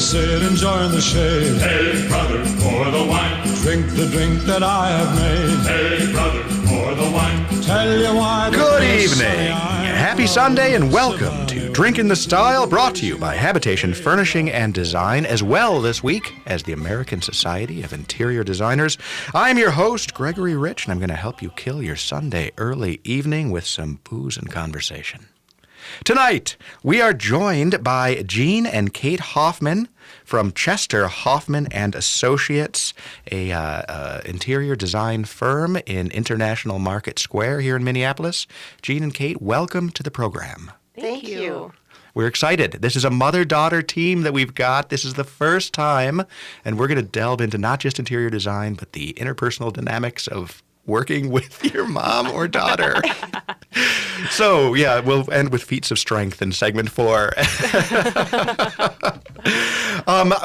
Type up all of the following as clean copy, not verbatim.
sit enjoying the shade. Hey, brother, pour the wine. Drink the drink that I have made. Hey, brother, pour the wine. Tell you why. Good evening. Happy Sunday and welcome to Drinkin' the Style, brought to you by Habitation Furnishing and Design, as well this week as the American Society of Interior Designers. I'm your host, Gregory Rich, and I'm going to help you kill your Sunday early evening with some booze and conversation. Tonight, we are joined by Gene and Kate Hoffman from Chester-Hoffmann and Associates, a interior design firm in International Market Square here in Minneapolis. Gene and Kate, welcome to the program. Thank you. We're excited. This is a mother-daughter team that we've got. This is the first time, and we're going to delve into not just interior design, but the interpersonal dynamics of working with your mom or daughter. So, yeah, we'll end with feats of strength in segment 4.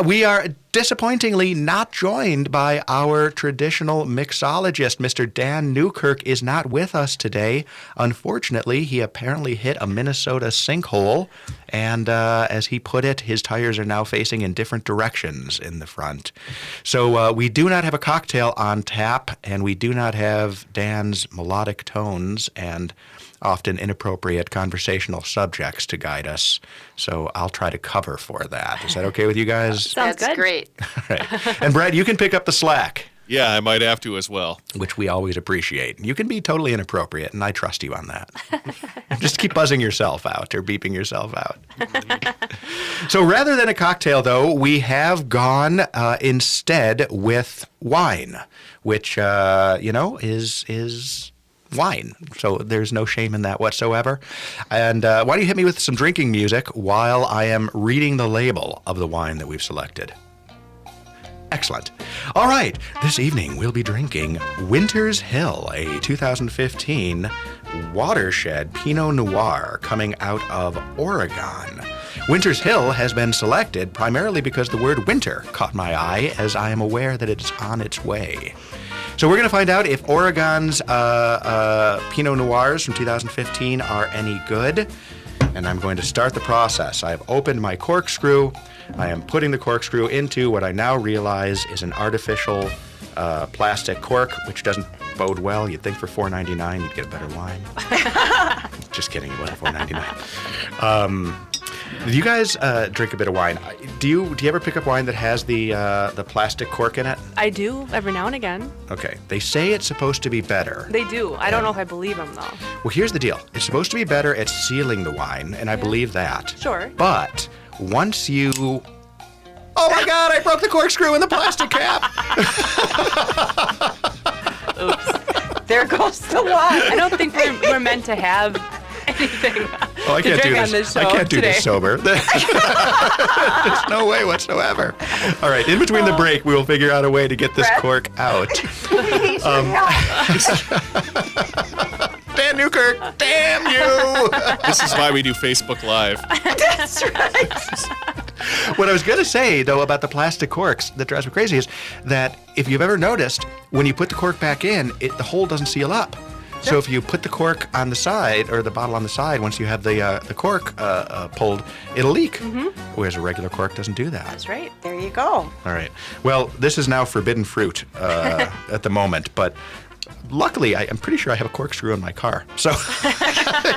We are disappointingly not joined by our traditional mixologist. Mr. Dan Newkirk is not with us today. Unfortunately, he apparently hit a Minnesota sinkhole, and as he put it, his tires are now facing in different directions in the front. So we do not have a cocktail on tap, and we do not have Dan's melodic tones and often inappropriate conversational subjects to guide us. So I'll try to cover for that. Is that okay with you guys? Sounds good. Great. All right. And Brad, you can pick up the slack. Yeah, I might have to as well. Which we always appreciate. You can be totally inappropriate, and I trust you on that. Just keep buzzing yourself out or beeping yourself out. So rather than a cocktail, though, we have gone instead with wine, which, is wine. So there's no shame in that whatsoever. And why don't you hit me with some drinking music while I am reading the label of the wine that we've selected. Excellent. All right. This evening we'll be drinking Winter's Hill, a 2015 watershed Pinot Noir coming out of Oregon. Winter's Hill has been selected primarily because the word winter caught my eye, as I am aware that it's on its way. So we're going to find out if Oregon's Pinot Noirs from 2015 are any good. And I'm going to start the process. I have opened my corkscrew. I am putting the corkscrew into what I now realize is an artificial plastic cork, which doesn't bode well. You'd think for $4.99 you'd get a better wine. Just kidding, it wasn't $4.99. Do you guys drink a bit of wine? Do you ever pick up wine that has the plastic cork in it? I do, every now and again. Okay. They say it's supposed to be better. They do. I don't know if I believe them, though. Well, here's the deal. It's supposed to be better at sealing the wine, and I believe that. Sure. But once you... Oh, my God, I broke the corkscrew in the plastic cap. Oops. There goes the wine. I don't think we're meant to have anything I can't do on this show I can't do today. this sober. There's no way whatsoever. All right, in between the break, we will figure out a way to get this Brett? cork out. Dan Newkirk, damn you! This is why we do Facebook Live. That's right. What I was going to say, though, about the plastic corks that drives me crazy is that if you've ever noticed, when you put the cork back in, the hole doesn't seal up. So if you put the cork on the side, or the bottle on the side, once you have the cork pulled, it'll leak. Mm-hmm. Whereas a regular cork doesn't do that. That's right. There you go. All right. Well, this is now forbidden fruit at the moment, but luckily, I'm pretty sure I have a corkscrew in my car. So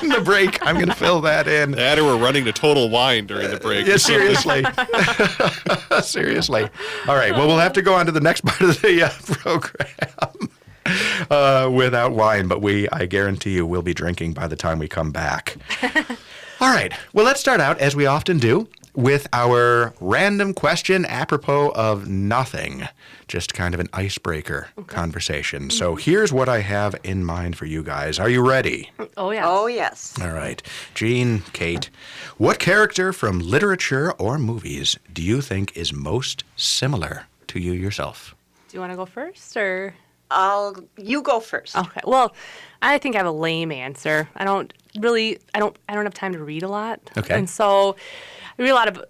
in the break, I'm going to fill that in. That or we're running to Total Wine during the break. Yeah, seriously. Seriously. All right. Well, we'll have to go on to the next part of the program. Without wine, but I guarantee you, we'll be drinking by the time we come back. All right. Well, let's start out, as we often do, with our random question apropos of nothing. Just kind of an icebreaker conversation. So here's what I have in mind for you guys. Are you ready? Oh, yeah. Oh, yes. All right. Gene, Kate, what character from literature or movies do you think is most similar to you yourself? Do you want to go first, or? You go first. Okay. Well, I think I have a lame answer. I don't have time to read a lot. Okay. And so I read a lot of,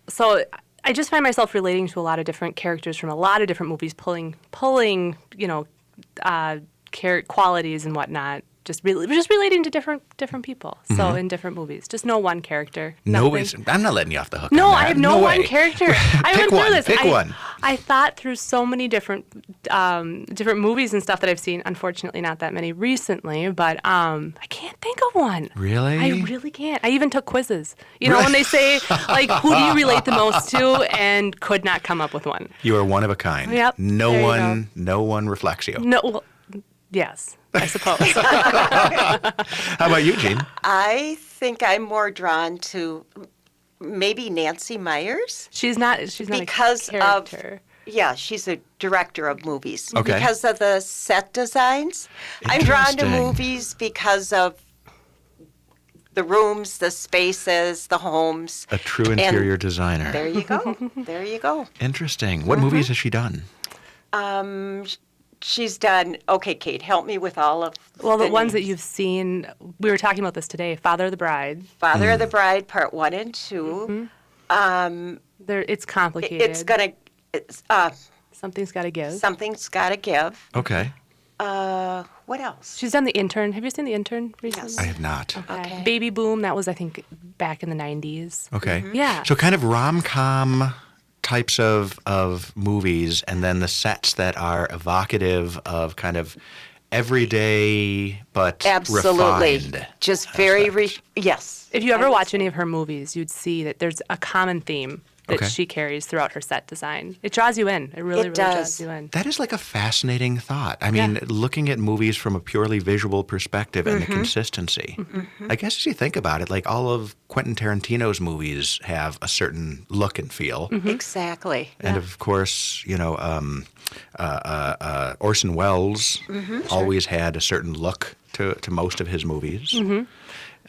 so I just find myself relating to a lot of different characters from a lot of different movies, pulling qualities and whatnot just relating to different people. So in different movies, just no one character. Nobody's. I'm not letting you off the hook. No, on that. I have no one way. character. I Pick went one. through this. Pick one. I thought through so many different movies and stuff that I've seen. Unfortunately, not that many recently, but I can't think of one. Really? I really can't. I even took quizzes. You know, when they say like, who do you relate the most to, and could not come up with one. You are one of a kind. Yep, No there you one. No one reflects you. No. Well, yes, I suppose. How about you, Jean? I think I'm more drawn to maybe Nancy Myers. She's not Because a character. Yeah, she's a director of movies. Okay. Because of the set designs. I'm drawn to Interesting. movies because of the rooms, the spaces, the homes. A true And interior designer. There you go. There you go. Interesting. What movies has she done? She's done, okay, Kate, help me with all of Well, the ones that names. you've seen, we were talking about this today. Father of the Bride. Father of the Bride, Part 1 and 2. It's complicated. Something's got to give. Something's got to give. Okay. What else? She's done The Intern. Have you seen The Intern recently? Yes. I have not. Okay. Baby Boom. That was, I think, back in the 90s. Okay. Yeah. So kind of rom-com types of movies, and then the sets that are evocative of kind of everyday but Absolutely. refined. Just very, yes. If you ever watch any of her movies, you'd see that there's a common theme that Okay. she carries throughout her set design. It draws you in. It really draws does. you in. That is like a fascinating thought. I mean, looking at movies from a purely visual perspective and the consistency. I guess as you think about it, like all of Quentin Tarantino's movies have a certain look and feel. Exactly. And of course, Orson Welles always had a certain look to most of his movies.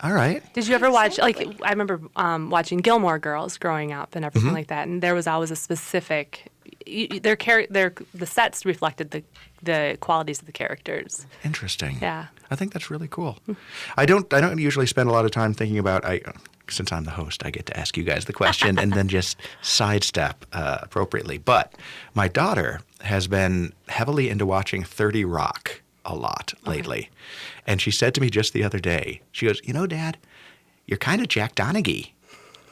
All right. Did you ever watch, like, I remember watching Gilmore Girls growing up and everything like that, and there was always a specific, the sets reflected the qualities of the characters. Interesting. Yeah. I think that's really cool. I don't usually spend a lot of time thinking about, since I'm the host, I get to ask you guys the question and then just sidestep appropriately. But my daughter has been heavily into watching 30 Rock a lot lately. And she said to me just the other day, she goes, Dad, you're kind of Jack Donaghy,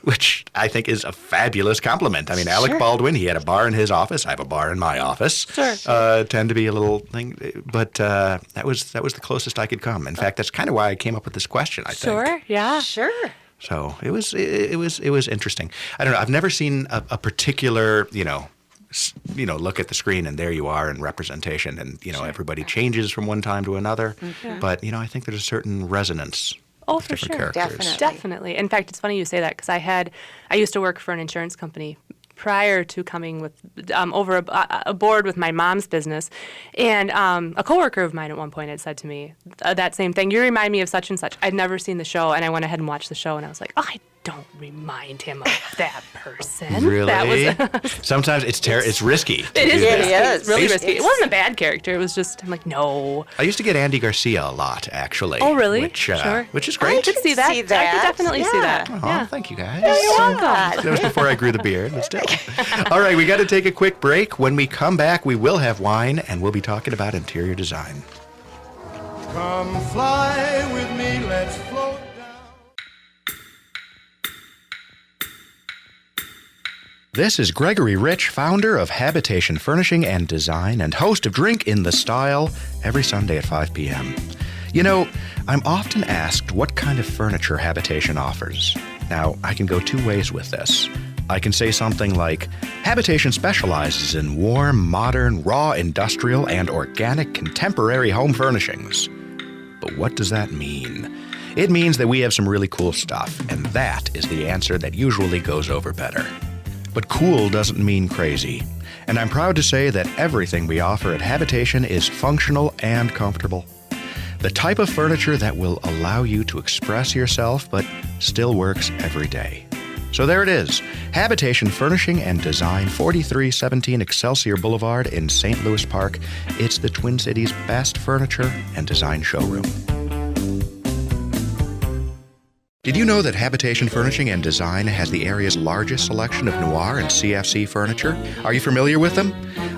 which I think is a fabulous compliment. I mean, Alec Baldwin, he had a bar in his office. I have a bar in my office. Sure. Tend to be a little thing, but that was the closest I could come. In fact, that's kind of why I came up with this question, I think. Sure, yeah. Sure. So it was interesting. I don't know. I've never seen a particular, look at the screen and there you are in representation, and everybody changes from one time to another. But I think there's a certain resonance. Oh, with for different sure. characters. Definitely. In fact, it's funny you say that because I used to work for an insurance company prior to coming with aboard with my mom's business, and a coworker of mine at one point had said to me that same thing. You remind me of such and such. I'd never seen the show, and I went ahead and watched the show, and I was like, oh, I don't remind him of that person. Really? That was Sometimes it's risky. to It is do It risky. that. is. It's really It's- risky. It wasn't a bad character. It was just, I'm like, no. I used to get Andy Garcia a lot, actually. Oh, really? Which, Sure. which is I great. could see that. see I could that. definitely see Yeah. that. Oh, Yeah. thank you guys. You're welcome. That was before I grew the beard, but still. All right, we got to take a quick break. When we come back, we will have wine, and we'll be talking about interior design. Come fly with me, let's float down. This is Gregory Rich, founder of Habitation Furnishing and Design and host of Drink in the Style every Sunday at 5 p.m. I'm often asked what kind of furniture Habitation offers. Now, I can go two ways with this. I can say something like, Habitation specializes in warm, modern, raw, industrial, and organic contemporary home furnishings. But what does that mean? It means that we have some really cool stuff, and that is the answer that usually goes over better. But cool doesn't mean crazy. And I'm proud to say that everything we offer at Habitation is functional and comfortable. The type of furniture that will allow you to express yourself but still works every day. So there it is, Habitation Furnishing and Design, 4317 Excelsior Boulevard in St. Louis Park. It's the Twin Cities' best furniture and design showroom. Did you know that Habitation Furnishing and Design has the area's largest selection of noir and CFC furniture? Are you familiar with them?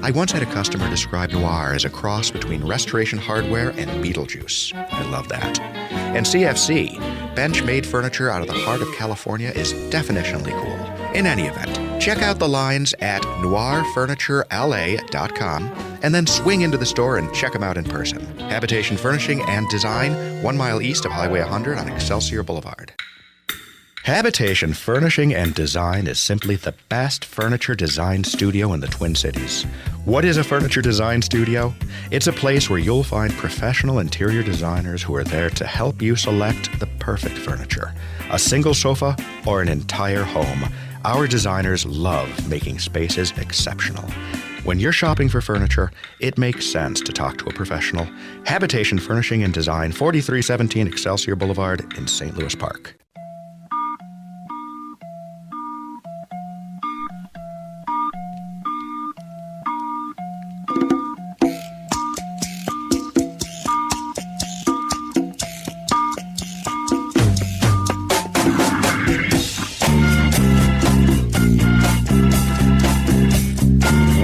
I once had a customer describe Noir as a cross between Restoration Hardware and Beetlejuice. I love that. And CFC, bench-made furniture out of the heart of California, is definitionally cool. In any event, check out the lines at noirfurniturela.com and then swing into the store and check them out in person. Habitation Furnishing and Design, 1 mile east of Highway 100 on Excelsior Boulevard. Habitation Furnishing and Design is simply the best furniture design studio in the Twin Cities. What is a furniture design studio? It's a place where you'll find professional interior designers who are there to help you select the perfect furniture. A single sofa or an entire home. Our designers love making spaces exceptional. When you're shopping for furniture, it makes sense to talk to a professional. Habitation Furnishing and Design, 4317 Excelsior Boulevard in St. Louis Park.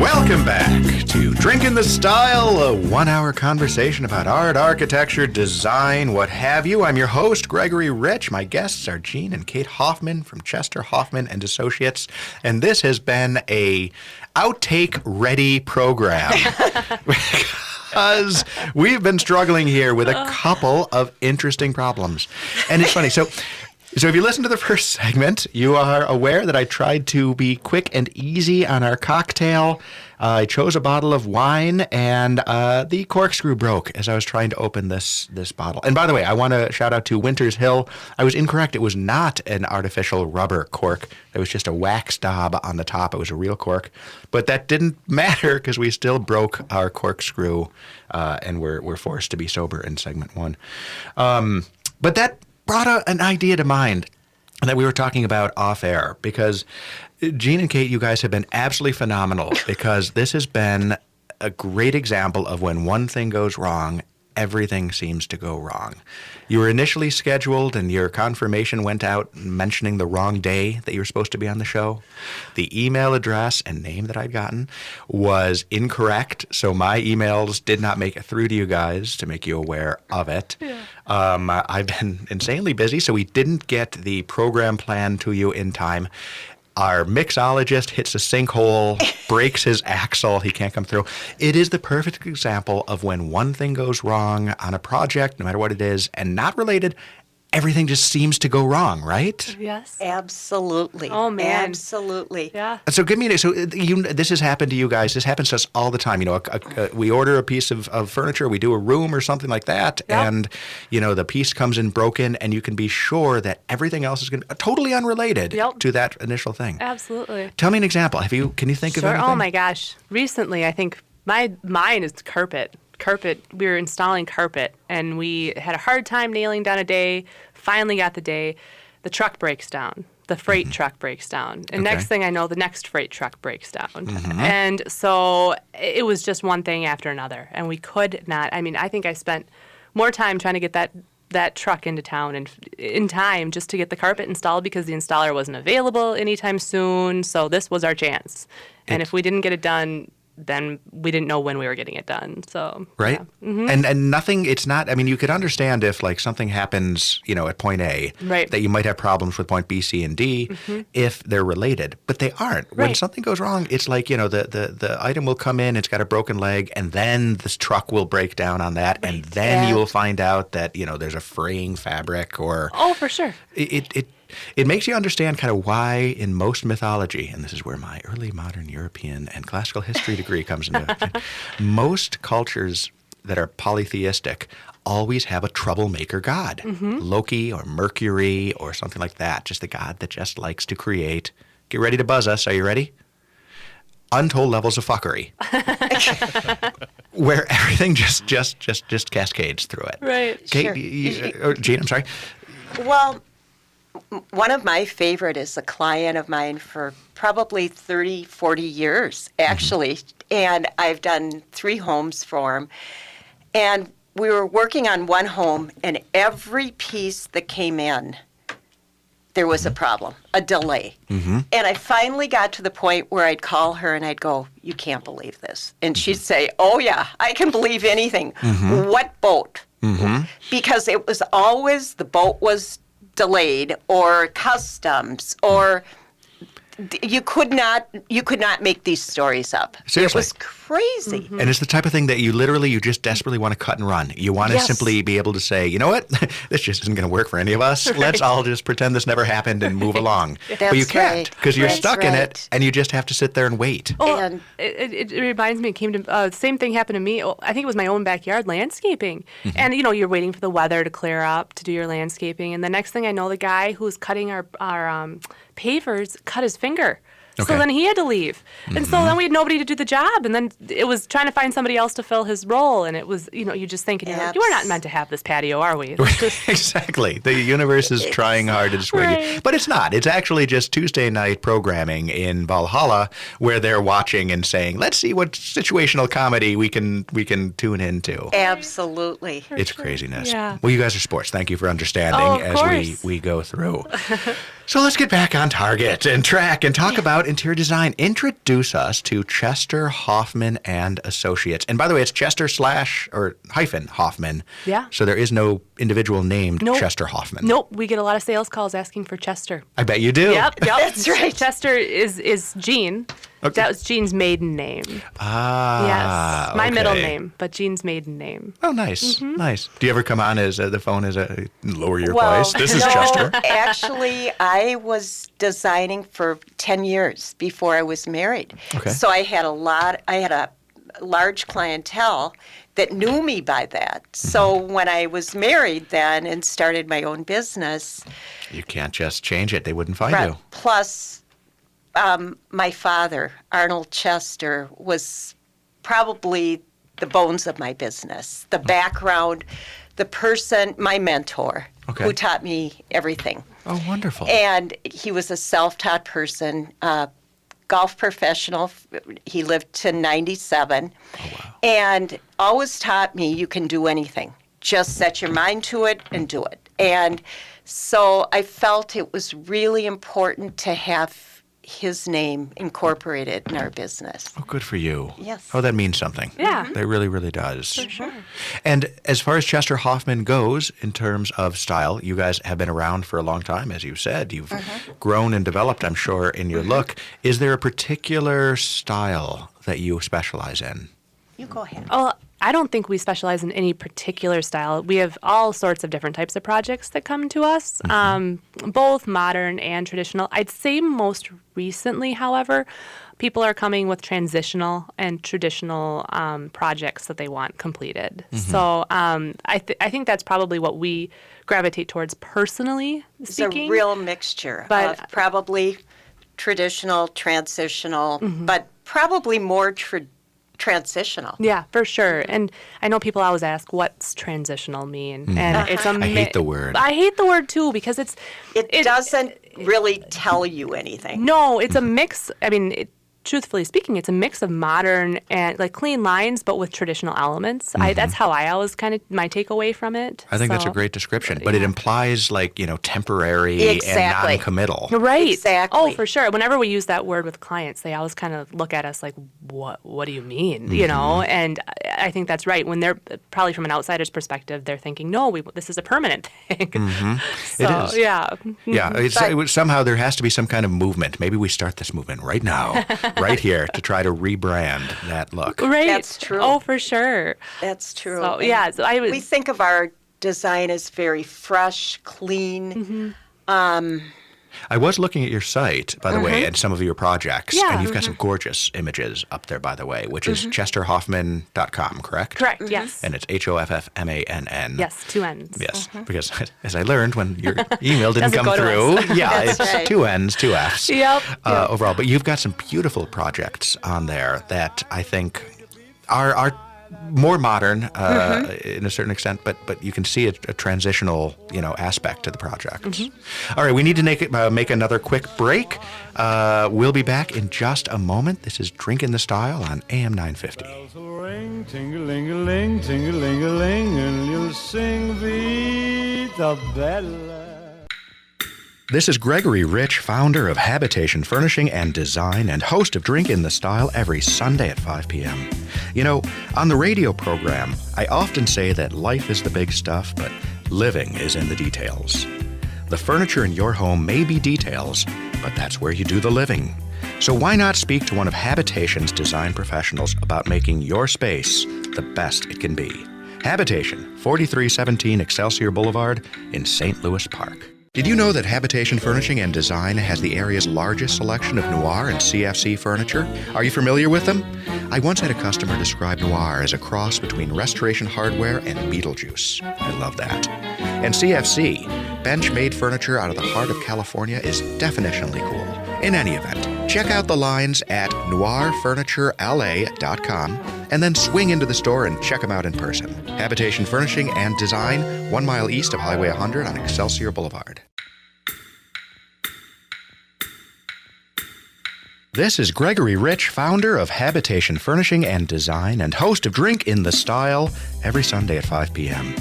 Welcome back to Drinking the Style, a 1-hour conversation about art, architecture, design, what have you. I'm your host, Gregory Rich. My guests are Gene and Kate Hoffman from Chester-Hoffmann and Associates, and this has been a outtake-ready program. Because we've been struggling here with a couple of interesting problems. And it's funny. So if you listen to the first segment, you are aware that I tried to be quick and easy on our cocktail. I chose a bottle of wine, and the corkscrew broke as I was trying to open this bottle. And by the way, I want to shout out to Winters Hill. I was incorrect. It was not an artificial rubber cork. It was just a wax daub on the top. It was a real cork. But that didn't matter because we still broke our corkscrew, and we're forced to be sober in segment 1. But that brought an idea to mind that we were talking about off air, because Gene and Kate, you guys have been absolutely phenomenal, because this has been a great example of when one thing goes wrong, everything seems to go wrong. You were initially scheduled and your confirmation went out mentioning the wrong day that you were supposed to be on the show. The email address and name that I'd gotten was incorrect, so my emails did not make it through to you guys to make you aware of it. Yeah. I've been insanely busy, so we didn't get the program plan to you in time. Our mixologist hits a sinkhole, breaks his axle, he can't come through. It is the perfect example of when one thing goes wrong on a project, no matter what it is, and not related, everything just seems to go wrong, right? Yes. Absolutely. Oh, man. Absolutely. Yeah. So this has happened to you guys. This happens to us all the time. We order a piece of furniture, we do a room or something like that, Yep. and the piece comes in broken, and you can be sure that everything else is going to be totally unrelated Yep. to that initial thing. Absolutely. Tell me an example. Can you think of Sure. anything? Oh my gosh. Recently, I think mine is carpet. We were installing carpet, and we had a hard time nailing down a day. Finally got the day. The truck breaks down. The freight truck breaks down. And next thing I know, the next freight truck breaks down. Mm-hmm. And so it was just one thing after another. And we could not, I think I spent more time trying to get that truck into town and in time just to get the carpet installed, because the installer wasn't available anytime soon. So this was our chance. And if we didn't get it done, then we didn't know when we were getting it done. So right. Yeah. Mm-hmm. And nothing, it's not, you could understand if something happens, at point A, right, that you might have problems with point B, C, and D if they're related, but they aren't. Right. When something goes wrong, it's like, the item will come in, it's got a broken leg, and then this truck will break down on that, and then you will find out that, there's a fraying fabric or... Oh, for sure. It makes you understand kind of why in most mythology, and this is where my early modern European and classical history degree comes into most cultures that are polytheistic always have a troublemaker god. Mm-hmm. Loki or Mercury or something like that, just the god that just likes to create. Get ready to buzz us. Are you ready? Untold levels of fuckery. Where everything just cascades through it. Right. Kate, Sure. Gene, I'm sorry. Well, one of my favorite is a client of mine for probably 30, 40 years, actually. Mm-hmm. And I've done 3 homes for him. And we were working on one home, and every piece that came in there was a problem, a delay. And I finally got to the point where I'd call her and I'd go, you can't believe this. And she'd say, oh, yeah, I can believe anything. What boat? Because it was always the boat was delayed or customs or you could not make these stories up. Seriously. It was crazy. And it's the type of thing that you just desperately want to cut and run. You want to simply be able to say, you know what, this just isn't going to work for any of us. Let's all just pretend this never happened and move along. But you can't because you're stuck in it and you just have to sit there and wait. Oh, And- it reminds me, it came to, the same thing happened to me. Oh, I think it was my own backyard landscaping. And, you're waiting for the weather to clear up to do your landscaping. And the next thing I know, the guy who was cutting our pavers cut his finger. Okay. So then he had to leave. And so then we had nobody to do the job. And then it was trying to find somebody else to fill his role. And it was, you just thinking, you are not meant to have this patio, are we? Exactly. The universe is trying hard to dissuade you. Right. But it's not. It's actually just Tuesday night programming in Valhalla where they're watching and saying, let's see what situational comedy we can tune into. Absolutely. It's craziness. Yeah. Well, you guys are sports. Thank you for understanding Oh, of as course. we go through. So let's get back on target and track and talk about interior design. Introduce us to Chester-Hoffmann and Associates. And by the way, it's Chester/Hoffman. Yeah. So there is no individual named Nope. Chester-Hoffmann. Nope. We get a lot of sales calls asking for Chester. I bet you do. Yep. That's right. Chester is Jean. Okay. That was Jean's maiden name. Ah. Yes. My middle okay. name, but Jean's maiden name. Oh, nice. Nice. Do you ever come on as the phone as a lower your Well, voice? This is no, Chester. Actually, I was designing for 10 years before I was married. Okay. So I had a large clientele that knew me by that. So when I was married then and started my own business, You can't just change it. They wouldn't find you. plus my father, Arnold Chester, was probably the bones of my business, the background, the person, my mentor, Okay. who taught me everything. Oh, wonderful. And he was a self-taught person, golf professional. He lived to 97. Oh, wow. And always taught me you can do anything. Just set your mind to it and do it. And so I felt it was really important to have his name incorporated in our business. Oh, good for you. Yes. Oh, that means something. Yeah. That really, really does. For sure. And as far as Chester-Hoffmann goes, in terms of style, you guys have been around for a long time, as you said. You've grown and developed, I'm sure, in your look. Is there a particular style that you specialize in? You go ahead. Well, I don't think we specialize in any particular style. We have all sorts of different types of projects that come to us, both modern and traditional. I'd say most recently, however, people are coming with transitional and traditional projects that they want completed. So I think that's probably what we gravitate towards personally It's speaking. a real mixture But- of probably traditional, transitional, but probably more transitional. Yeah, for sure. And I know people always ask, what's transitional mean? And it's a I hate the word. I hate the word too because It doesn't really tell you anything. No, it's a mix. I mean, truthfully speaking, it's a mix of modern and like clean lines, but with traditional elements. That's how I always kind of my takeaway from it. I think that's a So- great description, but it implies temporary Exactly. and non-committal. Right. Exactly. Oh, for sure. Whenever we use that word with clients, they always kind of look at us like, "What do you mean?" You know. And I think that's right. When they're probably from an outsider's perspective, they're thinking, "No, this is a permanent thing." So, It is. Yeah. Yeah, somehow there has to be some kind of movement. Maybe we start this movement right now, right here, to try to rebrand that look. Right. That's true. Oh, for sure. That's true. So And yeah. So I would. we think of our design as very fresh, clean. I was looking at your site, by the way, and some of your projects, Yeah. and you've got some gorgeous images up there, by the way, which is chesterhoffmann.com, correct? Correct. Yes. And it's Hoffmann. Yes. 2 N's. Yes, because as I learned when your email didn't Doesn't come go to through, us. yeah, That's it's right. 2 N's, 2 F's. Yep. Overall. But you've got some beautiful projects on there that I think are more modern in a certain extent, but you can see a transitional aspect to the project. All right, we need to make another quick break. We'll be back in just a moment. This is Drinkin' the Style on AM 950. Bells will ring, ting-a-ling-a-ling, ting-a-ling-a-ling, and you'll sing Vita Bella. This is Gregory Rich, founder of Habitation Furnishing and Design and host of Drink in the Style every Sunday at 5 p.m. You know, on the radio program, I often say that life is the big stuff, but living is in the details. The furniture in your home may be details, but that's where you do the living. So why not speak to one of Habitation's design professionals about making your space the best it can be? Habitation, 4317 Excelsior Boulevard in St. Louis Park. Did you know that Habitation Furnishing and Design has the area's largest selection of noir and CFC furniture? Are you familiar with them? I once had a customer describe noir as a cross between Restoration Hardware and Beetlejuice. I love that. And CFC, bench-made furniture out of the heart of California, is definitionally cool. In any event, check out the lines at noirfurniturela.com and then swing into the store and check them out in person. Habitation Furnishing and Design, 1 mile east of Highway 100 on Excelsior Boulevard. This is Gregory Rich, founder of Habitation Furnishing and Design and host of Drink in the Style every Sunday at 5 p.m.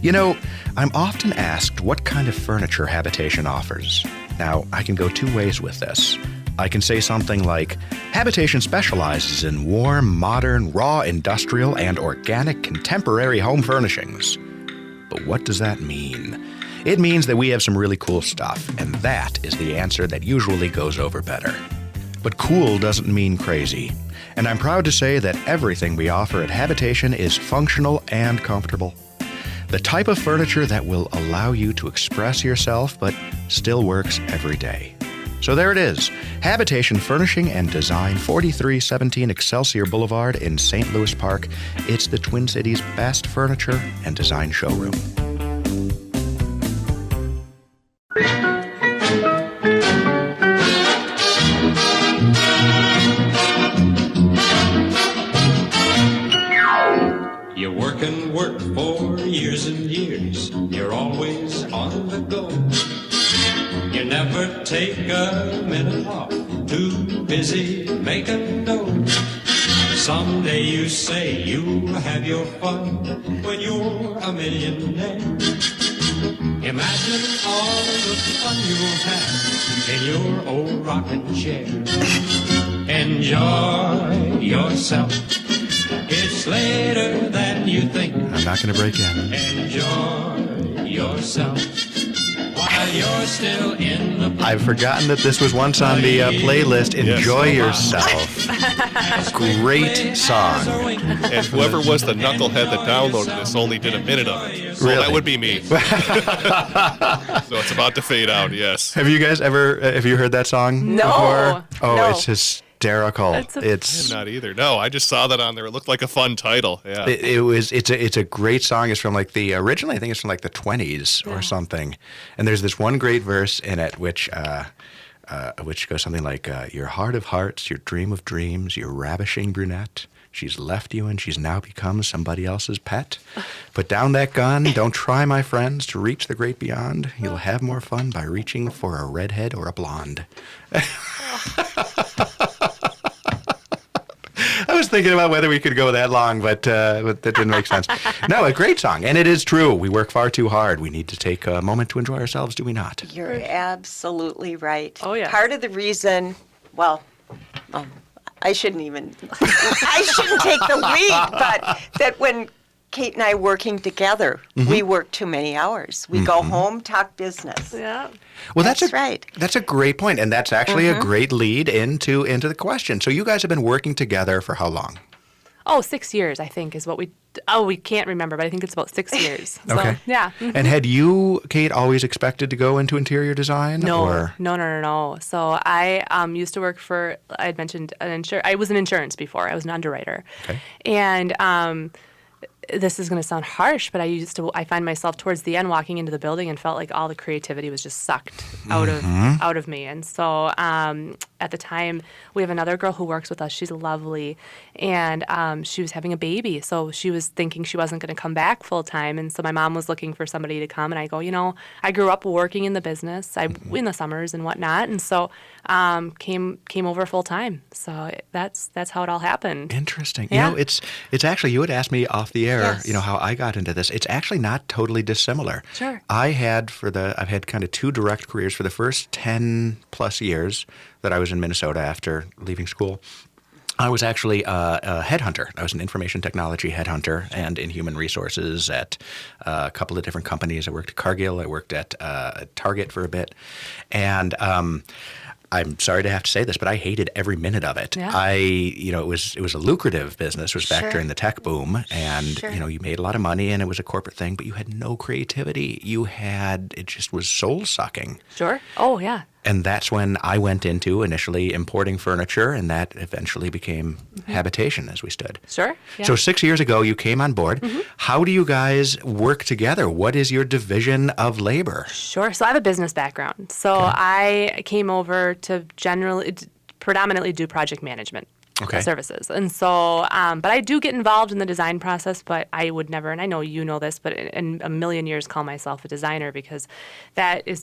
You know, I'm often asked what kind of furniture Habitation offers. Now, I can go two ways with this. I can say something like, Habitation specializes in warm, modern, raw, industrial, and organic contemporary home furnishings. But what does that mean? It means that we have some really cool stuff, and that is the answer that usually goes over better. But cool doesn't mean crazy. And I'm proud to say that everything we offer at Habitation is functional and comfortable. The type of furniture that will allow you to express yourself but still works every day. So there it is, Habitation Furnishing and Design, 4317 Excelsior Boulevard in St. Louis Park. It's the Twin Cities' best furniture and design showroom. You work and work for years and years. You're always on the go. You never take a minute off. Too busy making dough. Someday you say you'll have your fun when you're a millionaire. Imagine all the fun you'll have in your old rocking chair. Enjoy yourself. It's later than you think. I'm not going to break in. Enjoy yourself while you're still in the. I've forgotten that this was once on the playlist. Enjoy Yourself. Great song. And whoever was the knucklehead that downloaded this only did a minute of it. So Really? that would be me. So it's about to fade out, yes. Have you guys ever, have you heard that song No. before? Oh, No. it's hysterical. It's Not either. No, I just saw that on there. It looked like a fun title. Yeah. it's a great song. It's from like the originally I think it's from like the 20s or something. And there's this one great verse in it which goes something like your heart of hearts, your dream of dreams, your ravishing brunette. She's left you and she's now become somebody else's pet. Put down that gun. Don't try, my friends, to reach the great beyond. You'll have more fun by reaching for a redhead or a blonde. I was thinking about whether we could go that long, but that didn't make sense. No, a great song. And it is true. We work far too hard. We need to take a moment to enjoy ourselves, do we not? You're absolutely right. Oh, yeah. Part of the reason, well, I shouldn't take the lead, but that when Kate and I working together, we work too many hours. We go home, talk business. Yeah. Well, That's right. That's a great point, and that's actually a great lead into the question. So you guys have been working together for how long? Oh, 6 years, I think, is what we can't remember, but I think it's about 6 years. So, Okay. yeah. And had you, Kate, always expected to go into interior design? No, Or? no. So I used to work for, I had mentioned, I was in insurance before. I was an underwriter. Okay. And this is going to sound harsh, but I find myself towards the end walking into the building and felt like all the creativity was just sucked out of me. And so at the time, we have another girl who works with us. She's lovely, and she was having a baby, so she was thinking she wasn't going to come back full time. And so my mom was looking for somebody to come, and I go, I grew up working in the business, in the summers and whatnot, and so came over full time. So that's how it all happened. Interesting. Yeah. It's actually, you had asked me off the share, Yes. how I got into this. It's actually not totally dissimilar. Sure. I've had kind of two direct careers for the first 10 plus years that I was in Minnesota after leaving school. I was actually a headhunter. I was an information technology headhunter and in human resources at a couple of different companies. I worked at Cargill. I worked at Target for a bit. And I'm sorry to have to say this, but I hated every minute of it. Yeah. It was a lucrative business. It was back Sure. during the tech boom, and Sure. you made a lot of money, and it was a corporate thing, but you had no creativity. It just was soul sucking. Sure. Oh, yeah. And that's when I went into initially importing furniture, and that eventually became habitation as we stood. Sure. Yeah. So 6 years ago, you came on board. How do you guys work together? What is your division of labor? Sure. So I have a business background. So I came over to predominantly do project management services. And so, but I do get involved in the design process, but I would never, and I know you know this, but in a million years call myself a designer because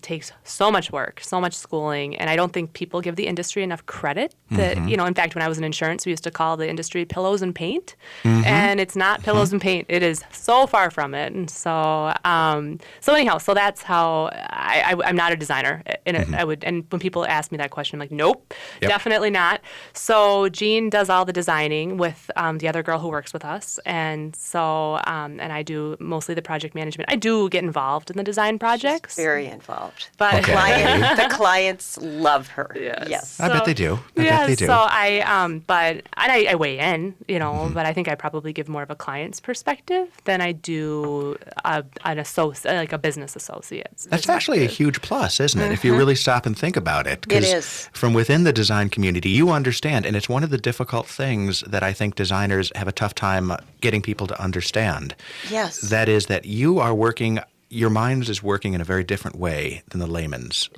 takes so much work, so much schooling, and I don't think people give the industry enough credit that, in fact, when I was in insurance, we used to call the industry pillows and paint, and it's not pillows and paint. It is so far from it. And so, so that's how I'm not a designer. And and when people ask me that question, I'm like, nope, definitely not. So Jean does all the designing with the other girl who works with us, and so and I do mostly the project management. I do get involved in the design projects. Very involved. But The clients love her. Yes. I bet they do. I yeah, bet they do. so I weigh in, but I think I probably give more of a client's perspective than I do an associate, like a business associate. That's actually a huge plus, isn't it? If you really stop and think about it. It is. From within the design community, you understand, and it's one of the difficult things that I think designers have a tough time getting people to understand. Yes. That is that your mind is working in a very different way than the layman's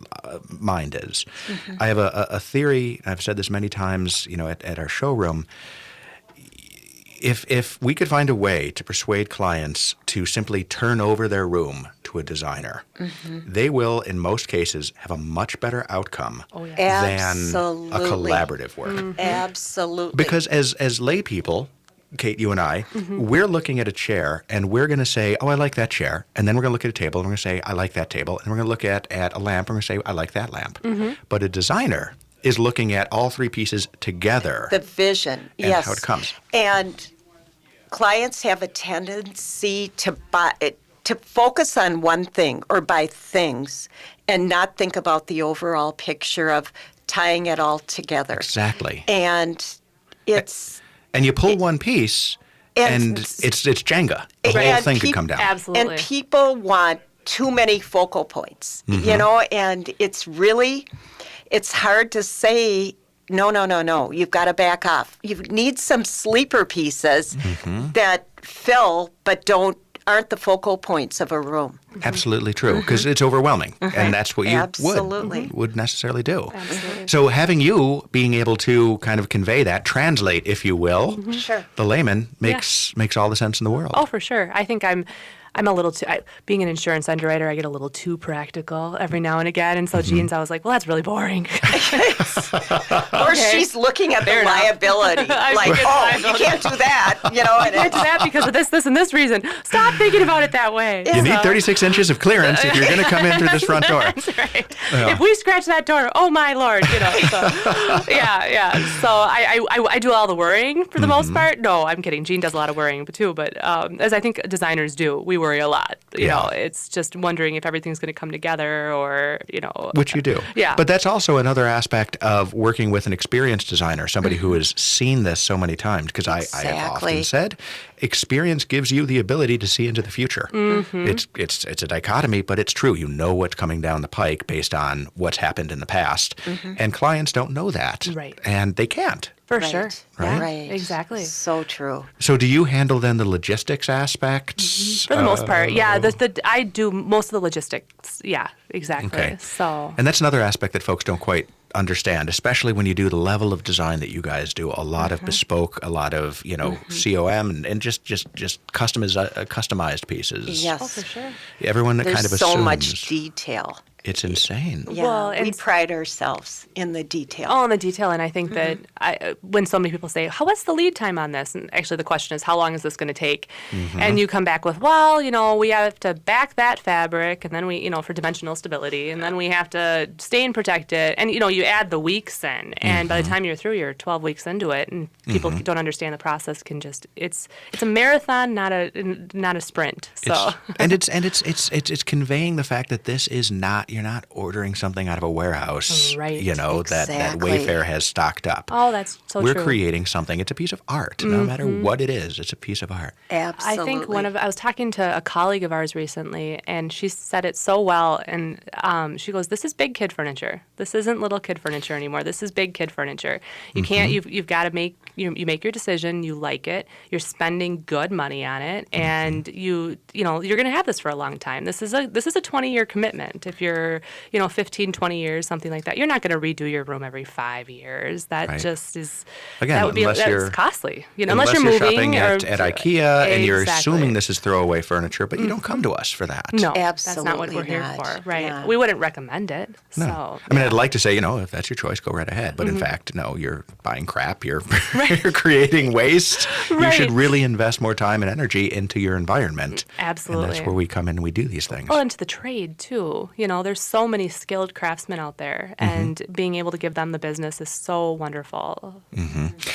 mind is. I have a theory, I've said this many times, at our showroom. If we could find a way to persuade clients to simply turn over their room to a designer, they will, in most cases, have a much better outcome than Absolutely. a collaborative work. Absolutely. Because as lay people, Kate, you and I, we're looking at a chair and we're going to say, oh, I like that chair. And then we're going to look at a table and we're going to say, I like that table. And we're going to look at a lamp and we're going to say, I like that lamp. But a designer is looking at all three pieces together. The vision, and yes. how it comes. And clients have a tendency to focus on one thing or buy things and not think about the overall picture of tying it all together. Exactly. And it's... And you pull one piece and it's Jenga. The whole thing could come down. Absolutely. And people want too many focal points, and it's hard to say, no, you've got to back off. You need some sleeper pieces that fill but aren't the focal points of a room. Absolutely true, because it's overwhelming, and that's what you would necessarily do. Absolutely. So having you being able to kind of convey that, translate, if you will, Sure. the layman makes all the sense in the world. Oh, for sure. I think I'm a little too, being an insurance underwriter, I get a little too practical every now and again. And so Jean's, I was like, well, that's really boring. Or she's looking at the liability. Like, you can't do that. And I can't do that because of this, and this reason. Stop thinking about it that way. You need 36 inches of clearance if you're going to come in through this front door. That's right. If we scratch that door, oh my Lord, So, yeah. So I do all the worrying for the most part. No, I'm kidding. Jean does a lot of worrying too, but as I think designers do, we worry a lot. You know, it's just wondering if everything's going to come together or, Which you do. Yeah. But that's also another aspect of working with an experienced designer, somebody who has seen this so many times, because I have often said, experience gives you the ability to see into the future. It's a dichotomy, but it's true. You know what's coming down the pike based on what's happened in the past. And clients don't know that. Right. And they can't. For sure. Right? Exactly. So true. So do you handle then the logistics aspects? For the most part, yeah. I do most of the logistics. Yeah, exactly. Okay. So. And that's another aspect that folks don't quite understand, especially when you do the level of design that you guys do. A lot of bespoke, a lot of COM, and just customized pieces. Yes. Oh, for sure. Everyone There's kind of so assumes. much detail. It's insane. Yeah, Well, we and pride ourselves in the detail. Oh, in the detail, and I think that when so many people say, what's the lead time on this? And actually the question is, how long is this going to take? And you come back with, well, we have to back that fabric, and then we, for dimensional stability, and then we have to stain protect it. And, you add the weeks in, and by the time you're through, you're 12 weeks into it, and people don't understand the process can just, it's a marathon, not a sprint. So. It's conveying the fact that this is not, you're not ordering something out of a warehouse, Right. that Exactly. Wayfair has stocked up. Oh, that's so We're true. creating something. It's a piece of art. No matter what it is, it's a piece of art. Absolutely. I think I was talking to a colleague of ours recently, and she said it so well. And she goes, "This is big kid furniture. This isn't little kid furniture anymore. This is big kid furniture. You can't. You've got to make you make your decision. You like it. You're spending good money on it, and you're going to have this for a long time. This is a 20-year commitment. If you're 15, 20 years, something like that, you're not going to redo your room every 5 years. That Right. just is Again, that would be unless that's you're- costly. Unless Unless you're you're moving shopping or, at IKEA and you're Exactly. assuming this is throwaway furniture, but you don't come to us for that. No, that's not what Absolutely we're here not. for, right? Yeah. We wouldn't recommend it. No. So, I mean, I'd like to say, if that's your choice, go right ahead. But in fact, no, you're buying crap. You're creating waste. You should Right. really invest more time and energy into your environment. Absolutely. And that's where we come in and we do these things. Well, into the trade too. There's so many skilled craftsmen out there, and being able to give them the business is so wonderful.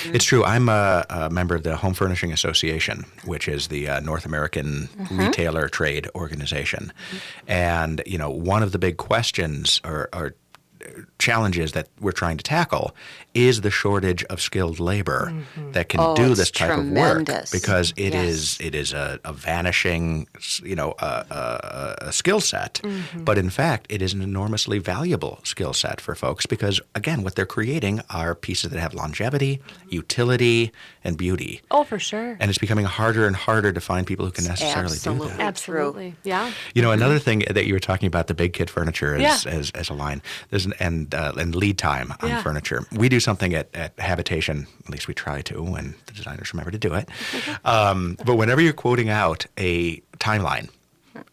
It's true. I'm a member of the Home Furnishing Association, which is the North American Retailer Trade Organization. And, one of the big questions or challenges that we're trying to tackle is the shortage of skilled labor that can do it's this type of work, tremendous. because it Yes. is a vanishing a skill set, but in fact it is an enormously valuable skill set for folks, because again what they're creating are pieces that have longevity, utility, and beauty. Oh, for sure. And it's becoming harder and harder to find people who can necessarily do absolutely that. true. Absolutely. Yeah. Another thing that you were talking about, the big kid furniture Yeah. as a line, there's and lead time on Yeah. furniture. We do something at Habitation, at least we try to, when the designers remember to do it. But whenever you're quoting out a timeline,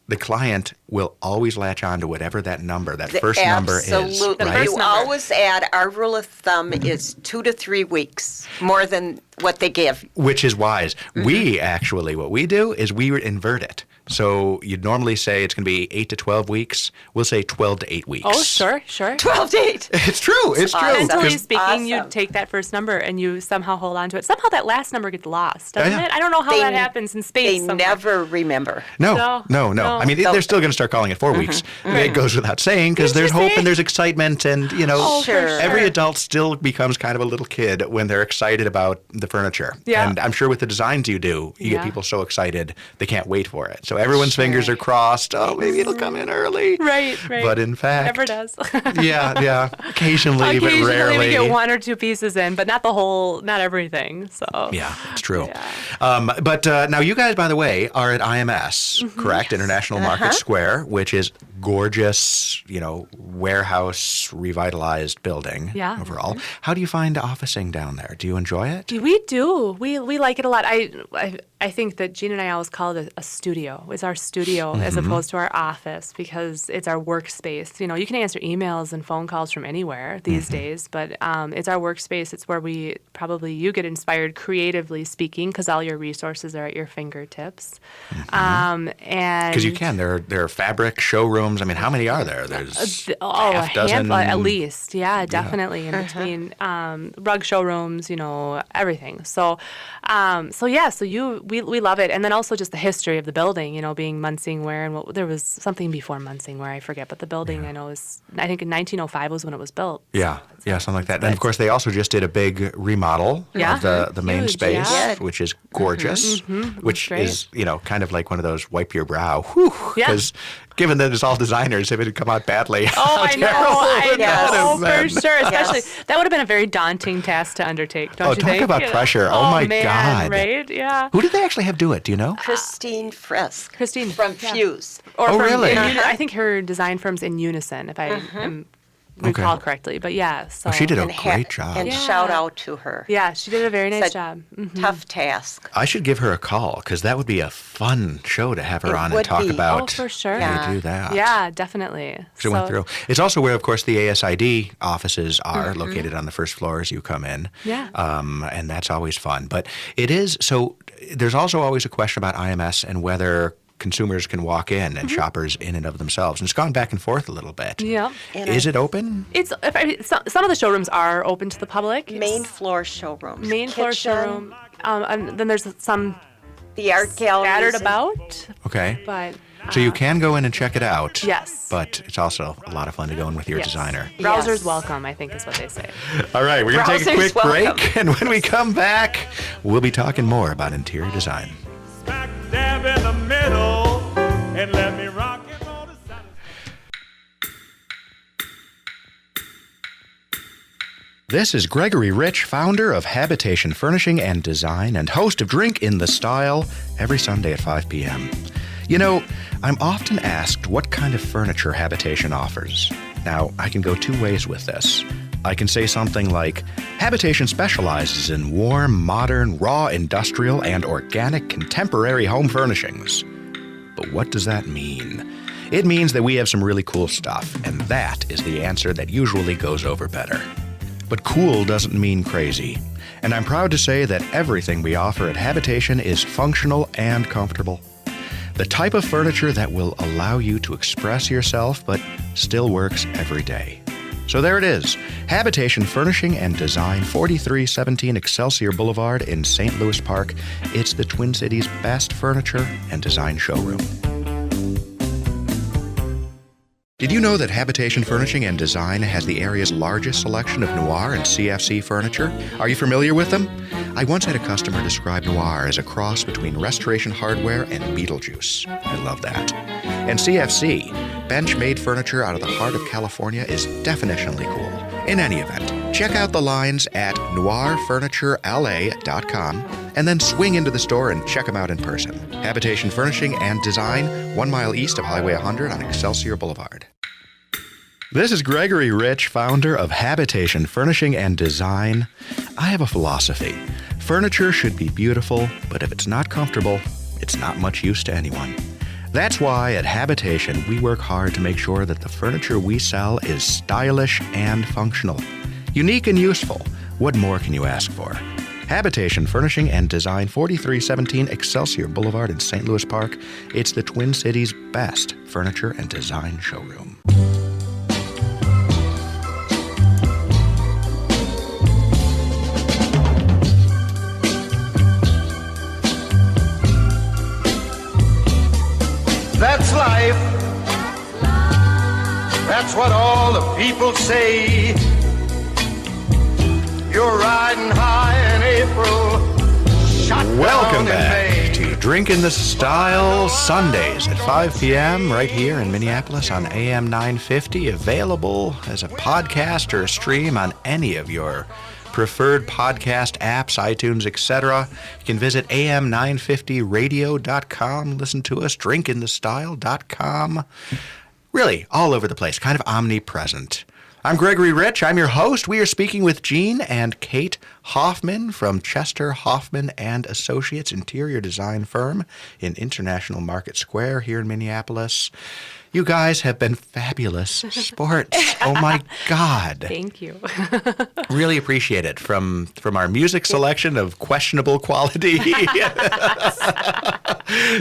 the client will always latch on to whatever that number, that first number is, Absolutely. right? You always add, our rule of thumb is 2 to 3 weeks, more than what they give. Which is wise. We actually, what we do is we invert it. So you'd normally say it's going to be 8 to 12 weeks. We'll say 12 to 8 weeks. Oh, sure. 12 to 8. It's true. It's true. awesome. Mentally 'Cause- speaking, you Awesome. take that first number and you somehow hold on to it. Somehow that last number gets lost, doesn't yeah. it? I don't know how that happens in space. They somewhere. never remember. No. I mean, they're still going to start calling it 4 weeks. It goes without saying, because there's just hope saying. and there's excitement, and Oh, Sure. for sure. every adult still becomes kind of a little kid when they're excited about the furniture. Yeah. And I'm sure with the designs you do, you Yeah. get people so excited they can't wait for it. So everyone's fingers are crossed. Oh, maybe it'll come in early. Right. But in fact, Never does. yeah, occasionally, but Occasionally rarely. we get 1 or 2 pieces in, but not the whole, not everything. So Yeah, it's true. Yeah. But now you guys, by the way, are at IMS, correct? International Market Square, which is gorgeous, warehouse revitalized building Yeah. overall. How do you find officing down there? Do you enjoy it? We do. We like it a lot. I think that Gene and I always call it a studio. It's our studio as opposed to our office, because it's our workspace. You can answer emails and phone calls from anywhere these days, but it's our workspace. It's where you get inspired creatively speaking, because all your resources are at your fingertips. And Because you can. There are fabric showrooms. I mean, how many are there? There's a half dozen. handful at least. Yeah, definitely in between rug showrooms, everything. So we love it, and then also just the history of the building, being Munsingware, and there was something before Munsingware, I forget, but the building I think in 1905 was when it was built. Yeah, something like that. And of course, they also just did a big remodel Yeah. of the main Huge, space, yeah. which is gorgeous, which great. is, kind of like one of those wipe your brow. Whew, Yeah. because given that it's all designers, if it had come out badly. Oh, I know, would that for have been? sure. Especially Yes. that would have been a very daunting task to undertake, don't Oh, you talk think? about pressure. Oh, my man, God. Right? Yeah. Who did they actually have do it? Do you know? Christine Frisk. Christine. From Yeah. Fuse. Or Oh, from really? I think her design firm's in Unison, if I am recall correctly. But yeah, so she did a And great job. And Yeah. shout out to her. yeah, she did a very nice It's a job. Tough task. I should give her a call because that would be a fun show to have her It on and would talk be. about Oh, for sure. how Yeah. to do that. Yeah, definitely. She went through. It's also where, of course, the ASID offices are Mm-hmm. located on the first floor as you come in. Yeah. And that's always fun. But it is so. There's also always a question about IMS and whether consumers can walk in and shoppers in and of themselves. And it's gone back and forth a little bit. Yeah. And Is it open? It's some of the showrooms are open to the public. Main floor showrooms. Main floor kitchen, showroom. And then there's some The art gallery. scattered about, Okay. but So you can go in and check it out. Yes. But it's also a lot of fun to go in with your yes. designer. Browsers Yes. welcome, I think is what they say. All right, we're going to take a Browsers quick welcome. break. And when we come back, we'll be talking more about interior design. Smack dab in the middle and let me rock it on the side. This is Gregory Rich, founder of Habitation Furnishing and Design and host of Drink in the Style every Sunday at 5 p.m. You know, I'm often asked what kind of furniture Habitation offers. Now, I can go two ways with this. I can say something like, Habitation specializes in warm, modern, raw, industrial, and organic contemporary home furnishings. But what does that mean? It means that we have some really cool stuff, and that is the answer that usually goes over better. But cool doesn't mean crazy. And I'm proud to say that everything we offer at Habitation is functional and comfortable. The type of furniture that will allow you to express yourself but still works every day. So there it is, Habitation Furnishing and Design, 4317 Excelsior Boulevard in St. Louis Park. It's the Twin Cities' best furniture and design showroom. Did you know that Habitation Furnishing and Design has the area's largest selection of noir and CFC furniture? Are you familiar with them? I once had a customer describe noir as a cross between Restoration Hardware and Beetlejuice. I love that. And CFC, bench-made furniture out of the heart of California, is definitionally cool. In any event, check out the lines at noirfurniturela.com and then swing into the store and check them out in person. Habitation Furnishing and Design, 1 mile east of Highway 100 on Excelsior Boulevard. This is Gregory Rich, founder of Habitation Furnishing and Design. I have a philosophy. Furniture should be beautiful, but if it's not comfortable, it's not much use to anyone. That's why at Habitation, we work hard to make sure that the furniture we sell is stylish and functional. Unique and useful. What more can you ask for? Habitation Furnishing and Design, 4317 Excelsior Boulevard in St. Louis Park. It's the Twin Cities' best furniture and design showroom. That's life. That's what all the people say. You're riding high in April, shot Welcome down in May. back to Drink in the Style, Sundays at 5 p.m. right here in Minneapolis on AM 950, available as a podcast or a stream on any of your preferred podcast apps, iTunes, etc. You can visit am950radio.com, listen to us, drinkinthestyle.com. Really, all over the place, kind of omnipresent. I'm Gregory Rich. I'm your host. We are speaking with Jean and Kate Hoffman from Chester-Hoffmann and Associates interior design firm in International Market Square here in Minneapolis. You guys have been fabulous sports. Oh my God. Thank you. Really appreciate it. From our music selection of questionable quality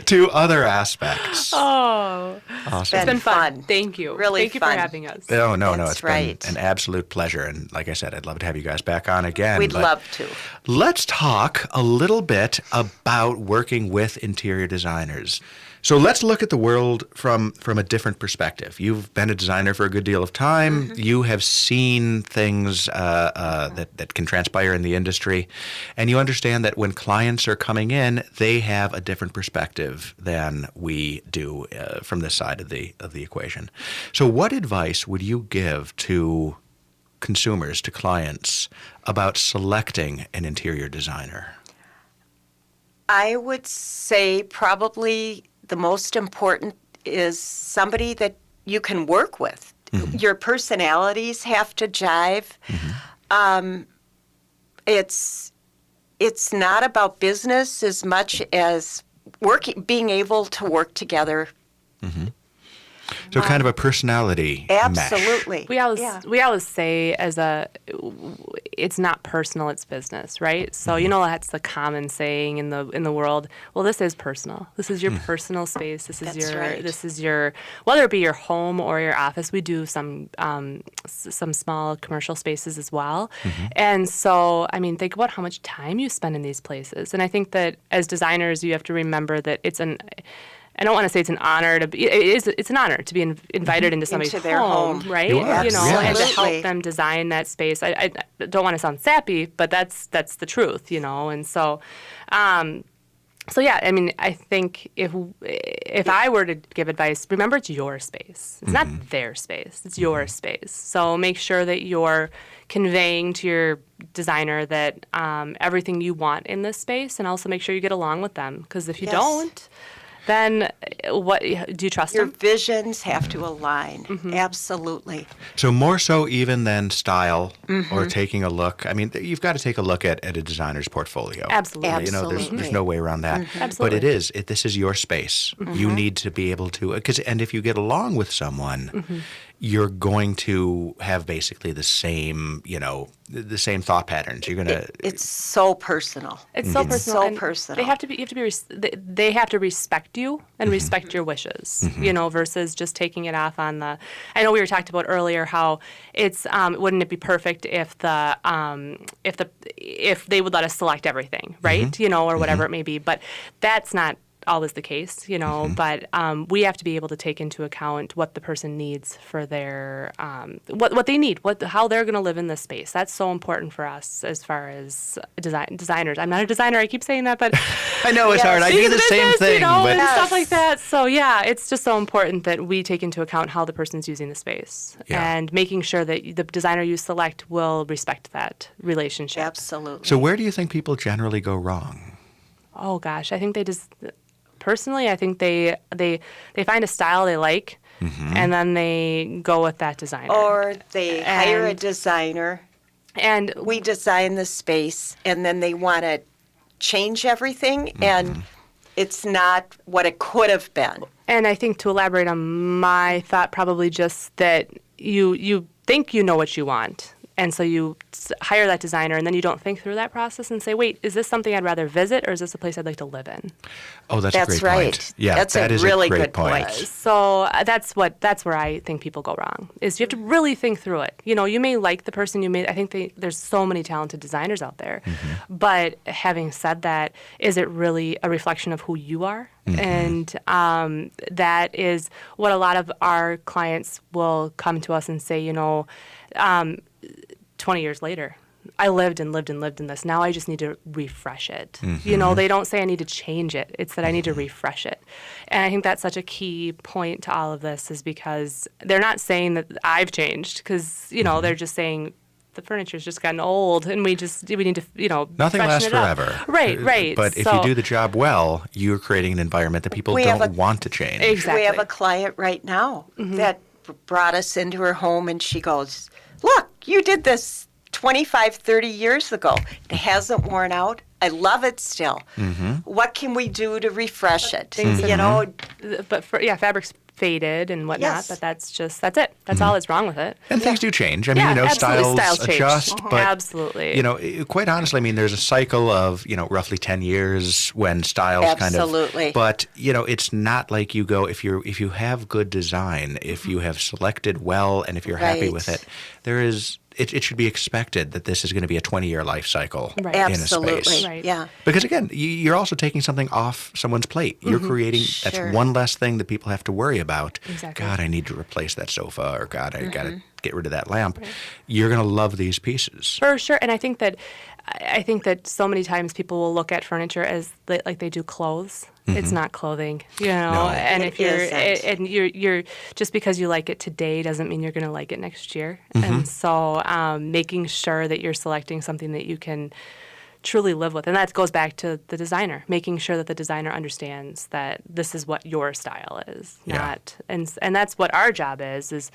to other aspects. Oh, Awesome. it's been fun. fun. Thank you. Really Thank you fun. for having us. No, That's it's right. been an absolute pleasure. And like I said, I'd love to have you guys back on again. We'd but love to. Let's talk a little bit about working with interior designers. So let's look at the world from a different perspective. You've been a designer for a good deal of time. Mm-hmm. You have seen things that can transpire in the industry, and you understand that when clients are coming in, they have a different perspective than we do from this side of the equation. So, what advice would you give to consumers, to clients, about selecting an interior designer? I would say probably the most important is somebody that you can work with. Your personalities have to jive. It's not about business as much as being able to work together. So kind of a personality mesh. Absolutely. We always say it's not personal, it's business, right? So that's the common saying in the world. Well, this is personal. This is your personal space. This is your whether it be your home or your office. We do some small commercial spaces as well. And so think about how much time you spend in these places. And I think that as designers, you have to remember that I don't want to say it's an honor to be. It's an honor to be invited into somebody's their home, right? You are. And to Absolutely. help them design that space. I don't want to sound sappy, but that's the truth, And so, I think if I were to give advice, remember it's your space. It's not their space. It's your space. So make sure that you're conveying to your designer that everything you want in this space, and also make sure you get along with them. Because if you don't, then what do you trust Your them? visions have to align. Absolutely. So more so even than style or taking a look. You've got to take a look at a designer's portfolio. Absolutely. There's no way around that. Absolutely. But this is your space. You need to be able to, and if you get along with someone, you're going to have basically the same, the same thought patterns. You're going to. It's so personal. It's so personal. So and personal. They have to respect you and respect your wishes, versus just taking it off on the. I know we were talked about earlier how it's wouldn't it be perfect if if they would let us select everything, right? Or whatever it may be, but that's not always the case, but we have to be able to take into account what the person needs for their what they need, how they're going to live in this space. That's so important for us as far as designers. I'm not a designer. I keep saying that, but I know it's hard. I do the same thing, but and stuff like that. So it's just so important that we take into account how the person's using the space and making sure that the designer you select will respect that relationship. Absolutely. So where do you think people generally go wrong? Oh gosh, I think they just. Personally, I think they find a style they like, and then they go with that designer. Or they hire a designer, and we design the space, and then they want to change everything, and it's not what it could have been. And I think to elaborate on my thought, probably just that you think you know what you want. And so you hire that designer, and then you don't think through that process and say, wait, is this something I'd rather visit, or is this a place I'd like to live in? Oh, that's a great right. point. Yeah, that's that a is really a great good point. So that's where I think people go wrong, is you have to really think through it. You may like the person, I think there's so many talented designers out there. But having said that, is it really a reflection of who you are? And that is what a lot of our clients will come to us and say, 20 years later, I lived in this. Now I just need to refresh it. They don't say I need to change it. It's that I need to refresh it. And I think that's such a key point to all of this, is because they're not saying that I've changed, because, they're just saying the furniture's just gotten old and we need to, nothing lasts freshen it up. forever. Right. But if you do the job well, you're creating an environment that people don't want to change. Exactly. We have a client right now that brought us into her home, and she goes, look, you did this 25, 30 years ago. It hasn't worn out. I love it still. What can we do to refresh it? But fabric's faded and whatnot, Yes. but that's it. That's all that's wrong with it. And things do change. Absolutely. Styles change. adjust. But, Absolutely. Quite honestly, there's a cycle of, roughly 10 years when styles Absolutely. But, it's not like you go, if you have good design, if you have selected well, and if you're happy with it, it should be expected that this is going to be a 20-year life cycle in a Absolutely. space. Right. Yeah. Because, again, you're also taking something off someone's plate. You're creating, that's one less thing that people have to worry about. Exactly. God, I need to replace that sofa, or God, I got to get rid of that lamp. Right. You're going to love these pieces. For sure. And I think that so many times people will look at furniture as like they do clothes. It's not clothing, No, and if isn't. you're just because you like it today doesn't mean you're going to like it next year. And so making sure that you're selecting something that you can truly live with, and that goes back to the designer, making sure that the designer understands that this is what your style is, and that's what our job is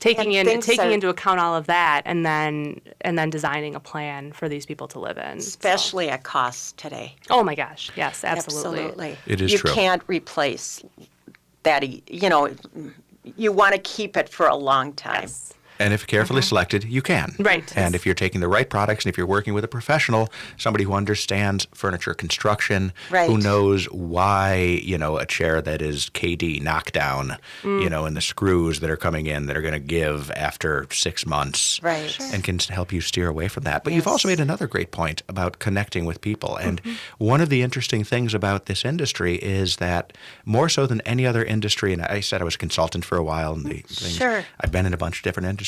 taking And things are- into account all of that, and then designing a plan for these people to live in. So- Especially at cost today. Oh my gosh, yes, absolutely. Absolutely. It is you true. You can't replace that. You want to keep it for a long time. Yes. And if carefully selected, you can. Right. And if you're taking the right products and if you're working with a professional, somebody who understands furniture construction, Right. who knows why, a chair that is KD knockdown, and the screws that are coming in that are going to give after 6 months. Right. Sure. And can help you steer away from that. But you've also made another great point about connecting with people. And one of the interesting things about this industry is that more so than any other industry, and I said I was a consultant for a while, and Sure. I've been in a bunch of different industries.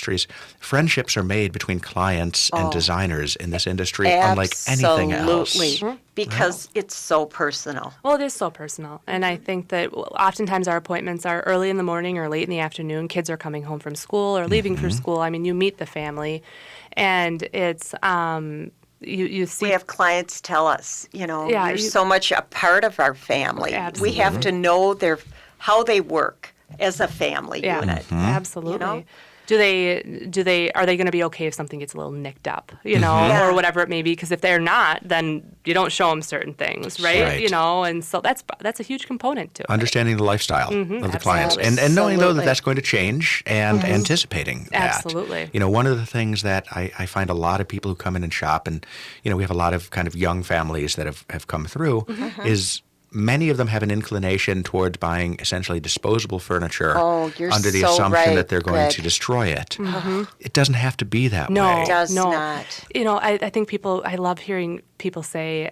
Friendships are made between clients and designers in this industry, unlike anything else. Absolutely. Because it's so personal. Well, it is so personal. And I think that oftentimes our appointments are early in the morning or late in the afternoon. Kids are coming home from school or leaving for school. I mean, you meet the family, and it's you see. We have clients tell us, you're you- so much a part of our family. Absolutely. We have to know how they work as a family Yeah, unit. absolutely. Are they going to be okay if something gets a little nicked up, Yeah. or whatever it may be? Because if they're not, then you don't show them certain things, right? Right. And so that's a huge component to it. Understanding the lifestyle of the clients and knowing, though, that Absolutely. that's going to change and anticipating that. Absolutely. One of the things that I find a lot of people who come in and shop, and, we have a lot of kind of young families that have come through, is many of them have an inclination towards buying essentially disposable furniture You're under the so assumption right, that they're going Greg. to destroy it. It doesn't have to be that No, way. Does no. not. I think I love hearing people say,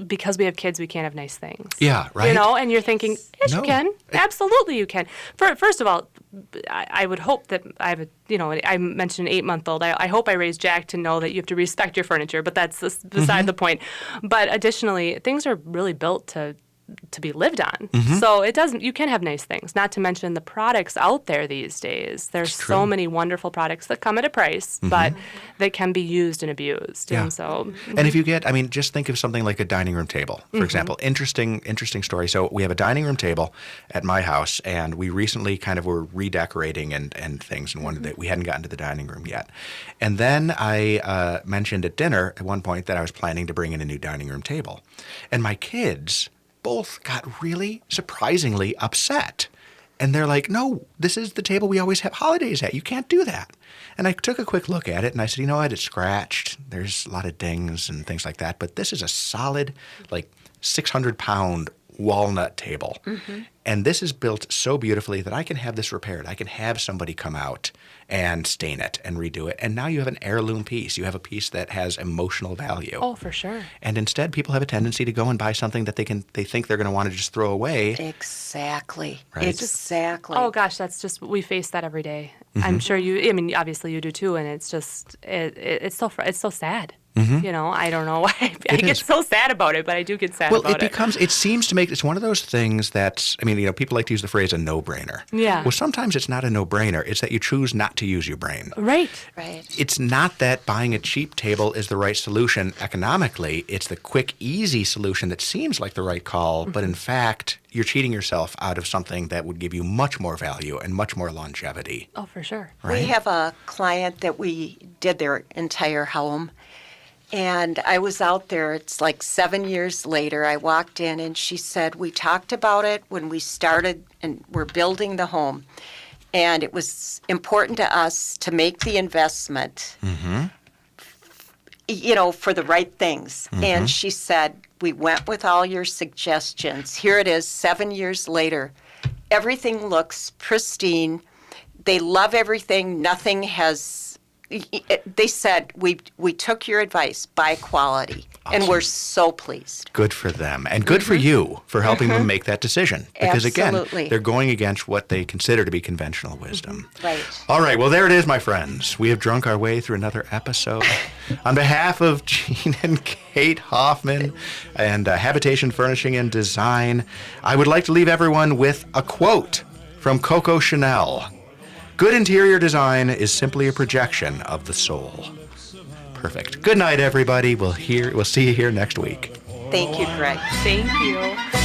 because we have kids, we can't have nice things. Yeah, right. And you're thinking, yes, No. you can. Absolutely, you can. First of all, I would hope that I have I mentioned an 8-month-old. I hope I raised Jack to know that you have to respect your furniture, but that's beside the point. But additionally, things are really built to be lived on. So you can have nice things, not to mention the products out there these days. There's so many wonderful products that come at a price, but they can be used and abused. Yeah. And so And if you just think of something like a dining room table, for example. Interesting story. So we have a dining room table at my house, and we recently kind of were redecorating and things, and wanted that we hadn't gotten to the dining room yet. And then I mentioned at dinner at one point that I was planning to bring in a new dining room table. And my kids both got really surprisingly upset. And they're like, no, this is the table we always have holidays at. You can't do that. And I took a quick look at it, and I said, it's scratched. There's a lot of dings and things like that. But this is a solid, 600-pound walnut table. And this is built so beautifully that I can have this repaired. I can have somebody come out and stain it and redo it. And now you have an heirloom piece. You have a piece that has emotional value. oh, for sure. And instead, people have a tendency to go and buy something that they think they're going to want to just throw away. Exactly. Right. Exactly. Oh gosh, we face that every day. I'm sure obviously you do too, and it's just it's so sad. I don't know why I get is. so sad about it, but I do get sad Well, about it. it seems to make, it's one of those things that's, people like to use the phrase a no-brainer. Yeah. Well, sometimes it's not a no-brainer. It's that you choose not to use your brain. Right. Right. It's not that buying a cheap table is the right solution economically. It's the quick, easy solution that seems like the right call, but in fact, you're cheating yourself out of something that would give you much more value and much more longevity. Oh, for sure. Right? We have a client that we did their entire home. And I was out there, it's 7 years later, I walked in and she said, we talked about it when we started and we're building the home. And it was important to us to make the investment, for the right things. And she said, we went with all your suggestions. Here it is, 7 years later. Everything looks pristine. They love everything. Nothing has... They said, we took your advice, buy quality, and we're so pleased. Good for them. And good for you for helping them make that decision. Because Absolutely. again, they're going against what they consider to be conventional wisdom. Right. All right. Well, there it is, my friends. We have drunk our way through another episode. On behalf of Gene and Kate Hoffman and Habitation Furnishing and Design, I would like to leave everyone with a quote from Coco Chanel. Good interior design is simply a projection of the soul. Perfect. Good night, everybody. We'll see you here next week. Thank you, Greg. Thank you.